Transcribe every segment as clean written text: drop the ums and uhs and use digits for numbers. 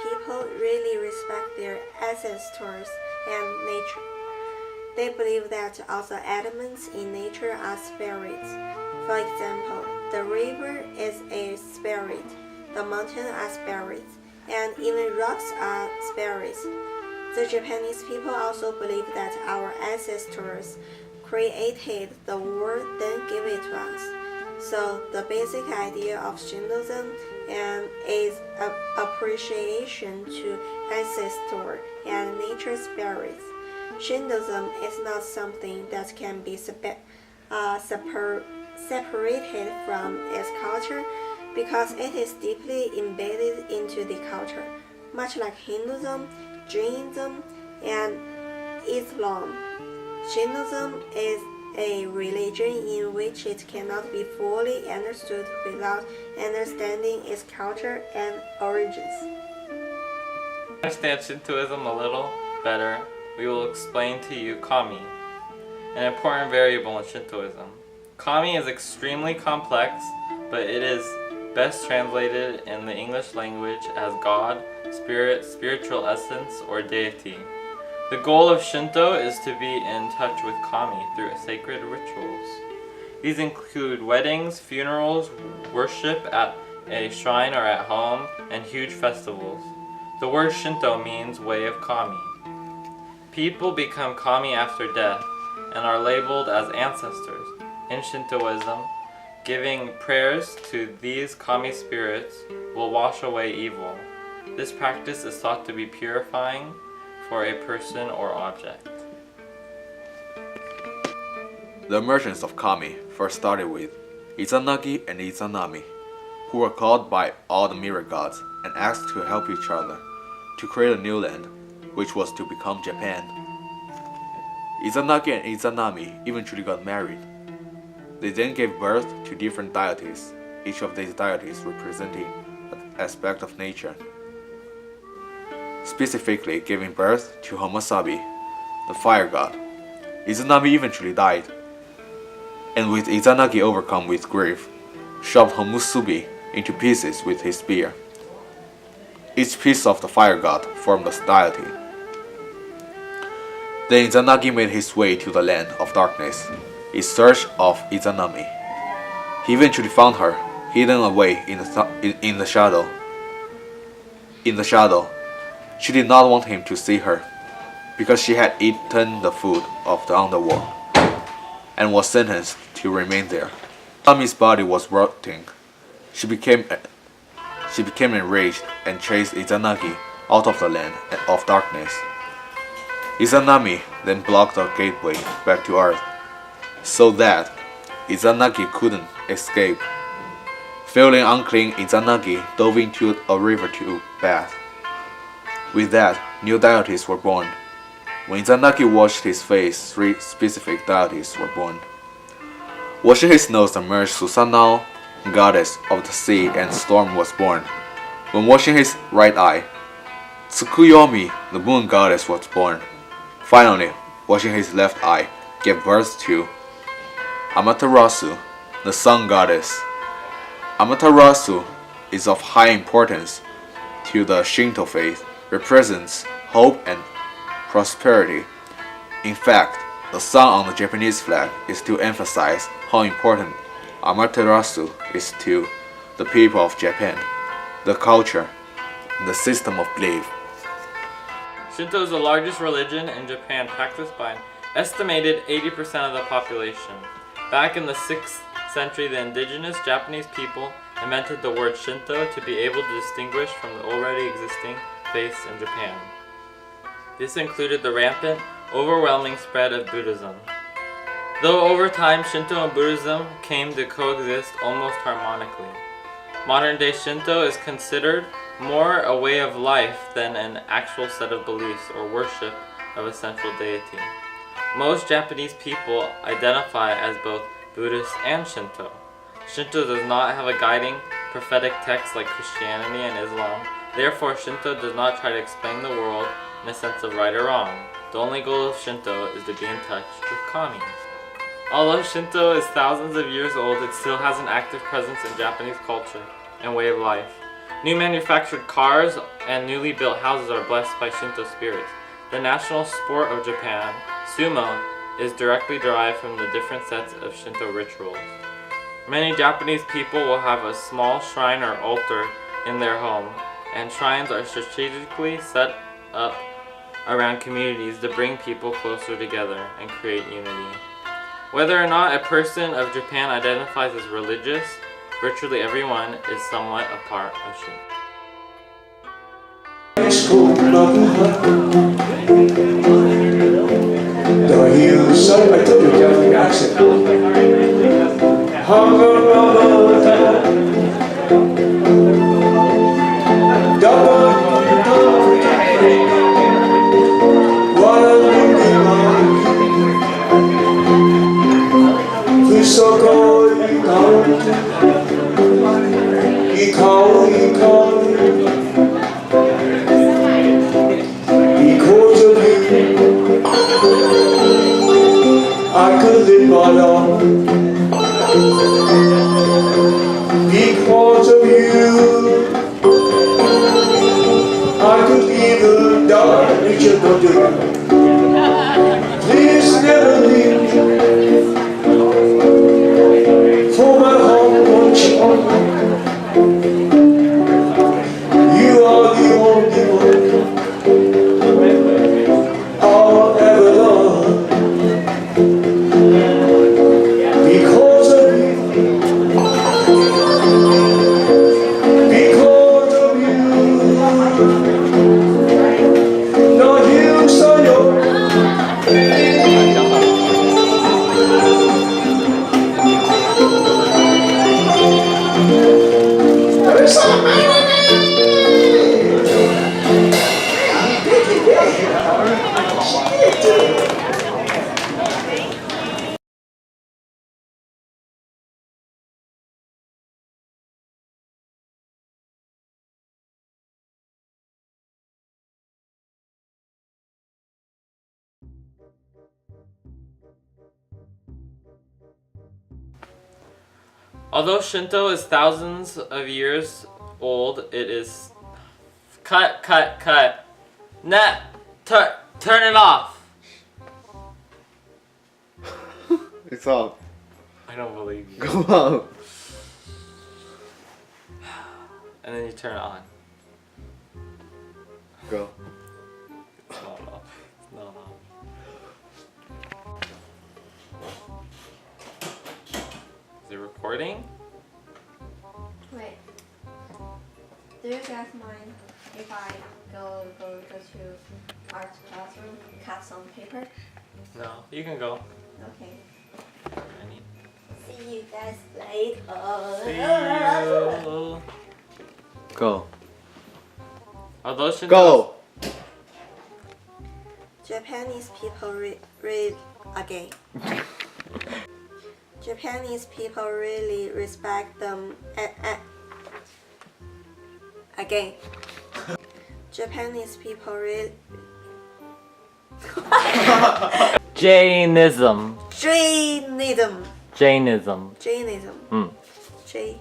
people really respect their ancestors and nature. They believe that all the elements in nature are spirits. For example, the river is a spirit, the mountains are spirits, and even rocks are spirits. The Japanese people also believe that our ancestors created the world then gave it to us. So the basic idea of Shintoism is appreciation to ancestor and nature spirits. Shintoism is not something that can be separated from its culture because it is deeply embedded into the culture, much like Hinduism, Jainism, and Islam. Shintoism is a religion in which it cannot be fully understood without understanding its culture and origins. To understand Shintoism a little better, we will explain to you kami, an important variable in Shintoism. Kami is extremely complex, but it is best translated in the English language as God, spirit, spiritual essence, or deity. The goal of Shinto is to be in touch with kami through sacred rituals. These include weddings, funerals, worship at a shrine or at home, and huge festivals. The word Shinto means way of kami. People become kami after death and are labeled as ancestors. In Shintoism, giving prayers to these kami spirits will wash away evil. This practice is thought to be purifying for a person or object. The emergence of kami first started with Izanagi and Izanami, who were called by all the mirror gods and asked to help each other to create a new land, which was to become Japan. Izanagi and Izanami eventually got married. They then gave birth to different deities, each of these deities representing an aspect of nature. Specifically giving birth to Hamasabi, the fire god. Izanami eventually died, and with Izanagi overcome with grief, shoved Hamusubi into pieces with his spear. Each piece of the fire god formed a deity. Then Izanagi made his way to the land of darkness in search of Izanami. He eventually found her, hidden away in the shadow. She did not want him to see her, because she had eaten the food of the underworld, and was sentenced to remain there. Izanami's body was rotting. She became enraged and chased Izanagi out of the land of darkness. Izanami then blocked the gateway back to Earth, so that Izanagi couldn't escape. Feeling unclean, Izanagi dove into a river to bathe. With that, new deities were born. When Izanagi washed his face, 3 specific deities were born. Washing his nose emerged Susanoo, goddess of the sea and storm, was born. When washing his right eye, Tsukuyomi, the moon goddess, was born. Finally, washing his left eye, gave birth to Amaterasu, the sun goddess. Amaterasu is of high importance to the Shinto faith, represents hope and prosperity. In fact, the sun on the Japanese flag is to emphasize how important Amaterasu is to the people of Japan, the culture, and the system of belief. Shinto is the largest religion in Japan, practiced by an estimated 80% of the population. Back in the 6th century, the indigenous Japanese people invented the word Shinto to be able to distinguish from the already existing faiths in Japan. This included the rampant, overwhelming spread of Buddhism. Though over time Shinto and Buddhism came to coexist almost harmonically. Modern-day Shinto is considered more a way of life than an actual set of beliefs or worship of a central deity. Most Japanese people identify as both Buddhist and Shinto. Shinto does not have a guiding, prophetic text like Christianity and Islam. Therefore, Shinto does not try to explain the world in a sense of right or wrong. The only goal of Shinto is to be in touch with kami. Although Shinto is thousands of years old, it still has an active presence in Japanese culture and way of life. New manufactured cars and newly built houses are blessed by Shinto spirits. The national sport of Japan, sumo, is directly derived from the different sets of Shinto rituals. Many Japanese people will have a small shrine or altar in their home, and shrines are strategically set up around communities to bring people closer together and create unity. Whether or not a person of Japan identifies as religious, virtually everyone is somewhat a part of Shinto. I took your Japanese accent. I could live alone because of you. I could even die if you don't do it. Please never leave me, for my heart wants you. You are the only one I'll ever love. Because of you, no use on your Although Shinto is thousands of years old, it is... Cut. Net! Turn it off! It's off. I don't believe you. Go on. And then you turn it on. Go. It's not off. It's not off. Is it recording? Wait. Do you guys mind if I go to art classroom, cut some paper? No. You can go. Okay. Any. See you guys later. See you. Go. Although Shinto... Go. Japanese people read again. Japanese people really respect them. Again. Japanese people really. Jainism. Jainism. Jainism. Jainism. J.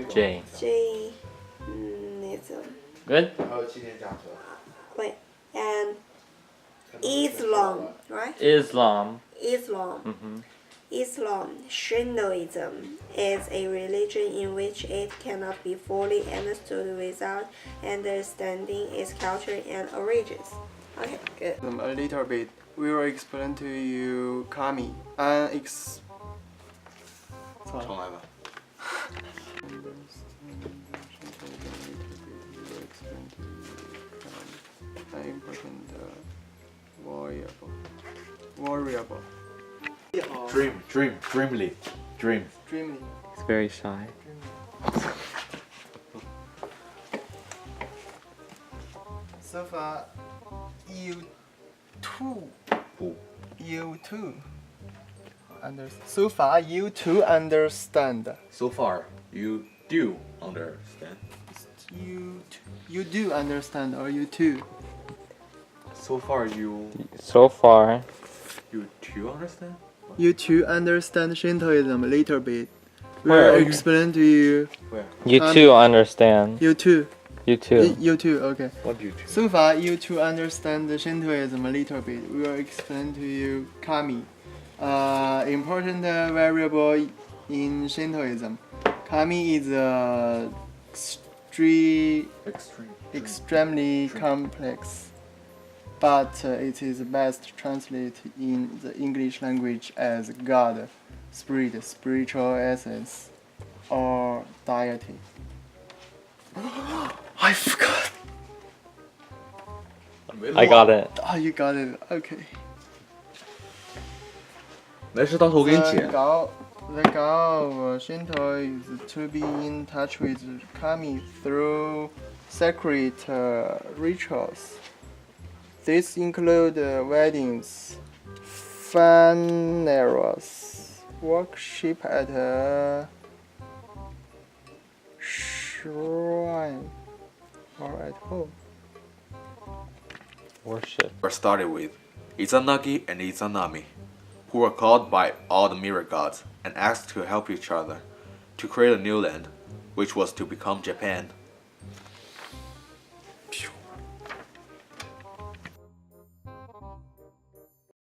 J. Jainism. Good? Wait. And Islam, right? Islam. Islam. Islam, Shintoism, is a religion in which it cannot be fully understood without understanding its culture and origins. Okay, good. A little bit. We will explain to you kami. Sorry. 重来吧。 Important variable. Dreamly. Dream. Dreamly. He's very shy. So far, you two. So far, you two understand. So far, you do understand. You do understand, or you too. So far, you So far. two understand. You two understand Shintoism a little bit. Where? will explain to you. You too understand. You too. You too. You too. Okay. What do you do? So far, you two understand the Shintoism a little bit. We will explain to you kami, important variable in Shintoism. Kami is a extremely complex, but it is best translated in the English language as God, spirit, spiritual essence, or deity. I forgot. I got it. Oh, you got it. Okay. 没事，到时候我给你解。 The goal of Shinto is to be in touch with kami through sacred rituals. These include weddings, funerals, worship at a shrine, or at home. Worship. Were started with Izanagi and Izanami, who were called by all the mirror gods and asked to help each other to create a new land, which was to become Japan.